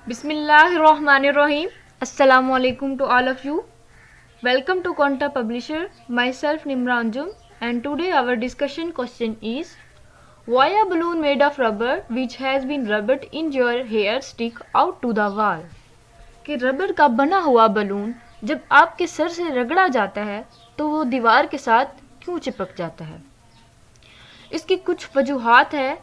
Bismillahirrahmanirrahim. Assalamu alaikum to all of you. Welcome to Konta Publisher. Myself Nimra Anjum, and today our discussion question is, why a balloon made of rubber which has been rubbed in your hair stick out to the wall? कि rubber का बना हुआ balloon जब आपके sir से रगड़ा जाता है तो वो दीवार के साथ क्यों चिपक जाता है। इसकी कुछ वजूहात है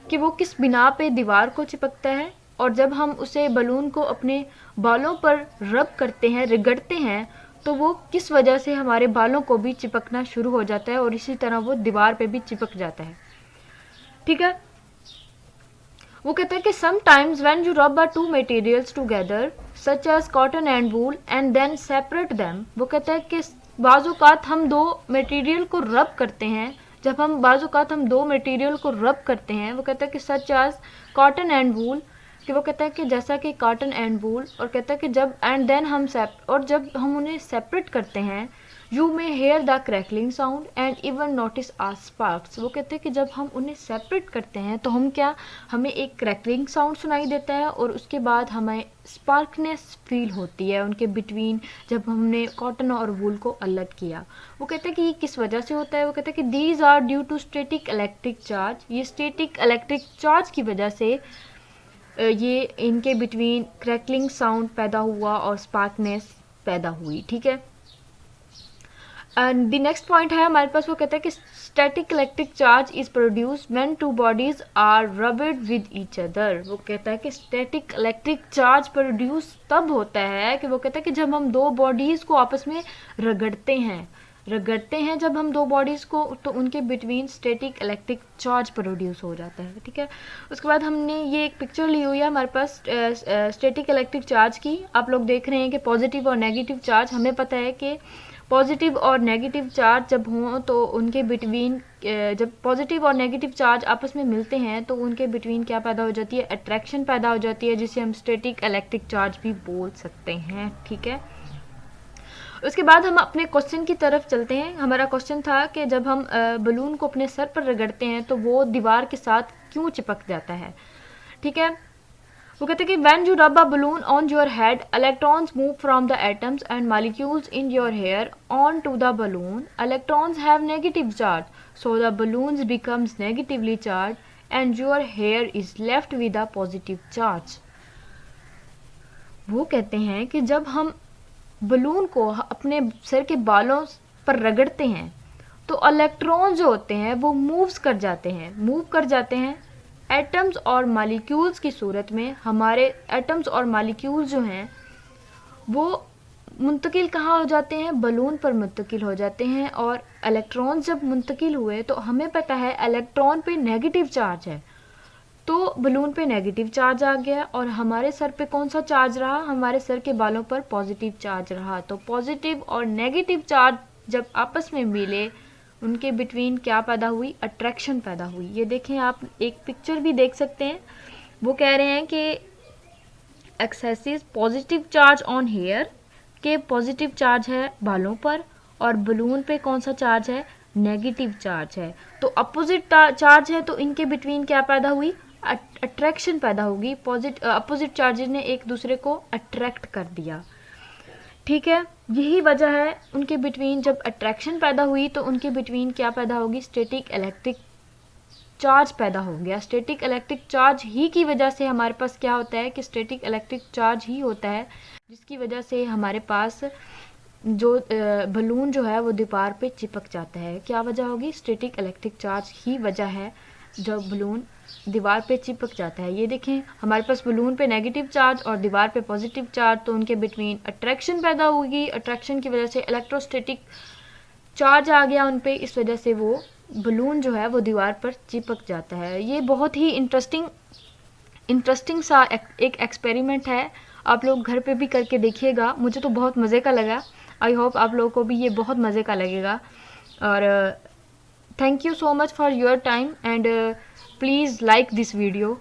कि वो किस बिना पे दीवार को चिपकता है, और जब हम उसे बलून को अपने बालों पर रब करते हैं, रगड़ते हैं, तो वो किस वजह से हमारे बालों को भी चिपकना शुरू हो जाता है और इसी तरह वो दीवार पे भी चिपक जाता है। ठीक है, वो कहता है कि sometimes when you rub two materials together such as cotton and wool and then separate them, वो कहता है कि बाज़-औक़ात हम दो मटेरियल को रब करते हैं, जब हम बाज़-औक़ात हम दो मटेरियल को रब करते हैं, वो कहता है कि such as cotton and wool, कि वो कहता है कि जैसा कि कॉटन एंड वूल, और कहता है कि जब एंड देन हम और जब हम उन्हें सेपरेट करते हैं, you may hear the crackling sound and even notice a sparks, वो कहते हैं कि जब हम उन्हें सेपरेट करते हैं तो हमें एक क्रैकलिंग साउंड सुनाई देता है और उसके बाद हमें स्पार्कनेस फील होती है उनके बिटवीन, जब हमने कॉटन और वूल को अलग किया। वो कहते हैं कि ये किस वजह से होता है। वो कहते हैं कि these are due to static electric charge, ये स्टैटिक इलेक्ट्रिक चार्ज की वजह से ये इनके बिटवीन क्रैकलिंग साउंड पैदा हुआ और स्पार्कनेस पैदा हुई। ठीक है, एंड द नेक्स्ट पॉइंट है हमारे पास, वो कहता है कि static electric charge is produced when two bodies are rubbed with each other. वो कहता है कि स्टैटिक इलेक्ट्रिक चार्ज प्रोड्यूस तब होता है कि वो कहता है कि जब हम दो बॉडीज को आपस में रगड़ते हैं जब हम दो बॉडीज़ को, तो उनके between static electric charge produce हो जाता है। ठीक है, उसके बाद हमने ये एक पिक्चर ली हुई है हमारे पास स्टैटिक इलेक्ट्रिक चार्ज की। आप लोग देख रहे हैं कि पॉजिटिव और नेगेटिव चार्ज, हमें पता है कि पॉजिटिव और नेगेटिव चार्ज जब हों तो उनके बिटवीन, जब पॉजिटिव और नेगेटिव चार्ज आपस में मिलते हैं तो उनके बिटवीन क्या पैदा हो जाती है, अट्रैक्शन पैदा हो जाती है, जिसे हम स्टैटिक इलेक्ट्रिक चार्ज भी बोल सकते हैं। ठीक है, उसके बाद हम अपने क्वेश्चन की तरफ चलते हैं। हमारा क्वेश्चन था कि जब हम बलून को अपने सर पर रगड़ते हैं तो वो दीवार के साथ क्यों चिपक जाता है। ठीक है, वो कहते हैं कि when you rub a balloon on your head, electrons move from the atoms and molecules in your hair on to the balloon. Electrons have negative charge, so the balloons becomes negatively charge and your hair is left with a positive charge. वो कहते हैं कि जब हम balloon को अपने sir के बालों पर रगड़ते हैं तो इलेक्ट्रॉन जो होते हैं वो मूव कर जाते हैं एटम्स और मॉलिक्यूल्स की सूरत में। हमारे एटम्स और मॉलिक्यूल्स जो हैं वो मुंतकिल कहाँ हो जाते हैं, बलून पर मुंतकिल हो जाते हैं, और इलेक्ट्रॉन्स जब मुंतकिल हुए तो हमें पता है इलेक्ट्रॉन पे नेगेटिव चार्ज है, तो बलून पे नेगेटिव चार्ज आ गया, और हमारे सर पे कौन सा चार्ज रहा, हमारे सर के बालों पर पॉजिटिव चार्ज रहा। तो पॉजिटिव और नेगेटिव चार्ज जब आपस में मिले, उनके बिटवीन क्या पैदा हुई, अट्रैक्शन पैदा हुई। ये देखें, आप एक पिक्चर भी देख सकते हैं। वो कह रहे हैं कि excessive positive charge on hair, के पॉजिटिव चार्ज है बालों पर, और बलून पे कौन सा चार्ज है, नेगेटिव चार्ज है। तो अपोजिट चार्ज है तो इनके बिटवीन क्या पैदा हुई, अट्रैक्शन पैदा होगी। अपोजिट चार्जेस ने एक दूसरे को अट्रैक्ट कर दिया। ठीक है, यही वजह है उनके बिटवीन, जब अट्रैक्शन पैदा हुई तो उनके बिटवीन क्या पैदा होगी, स्टैटिक इलेक्ट्रिक चार्ज पैदा हो गया। स्टैटिक इलेक्ट्रिक चार्ज ही की वजह से हमारे पास क्या होता है कि स्टैटिक इलेक्ट्रिक चार्ज ही होता है जिसकी वजह से हमारे पास जो बलून जो है वो दीवार पे चिपक जाता है। क्या वजह होगी, स्टैटिक इलेक्ट्रिक चार्ज ही वजह है जब बलून दीवार पे चिपक जाता है। ये देखें, हमारे पास बलून पे नेगेटिव चार्ज और दीवार पे पॉजिटिव चार्ज, तो उनके बिटवीन अट्रैक्शन पैदा होगी। अट्रैक्शन की वजह से इलेक्ट्रोस्टैटिक चार्ज आ गया उन पे, इस वजह से वो बलून जो है वो दीवार पर चिपक जाता है। ये बहुत ही इंटरेस्टिंग सा एक एक्सपेरिमेंट है, आप लोग घर पे भी करके देखिएगा। मुझे तो बहुत मज़े का लगा, आई होप आप लोगों को भी ये बहुत मज़े का लगेगा। और thank you so much for your time, and please like this video.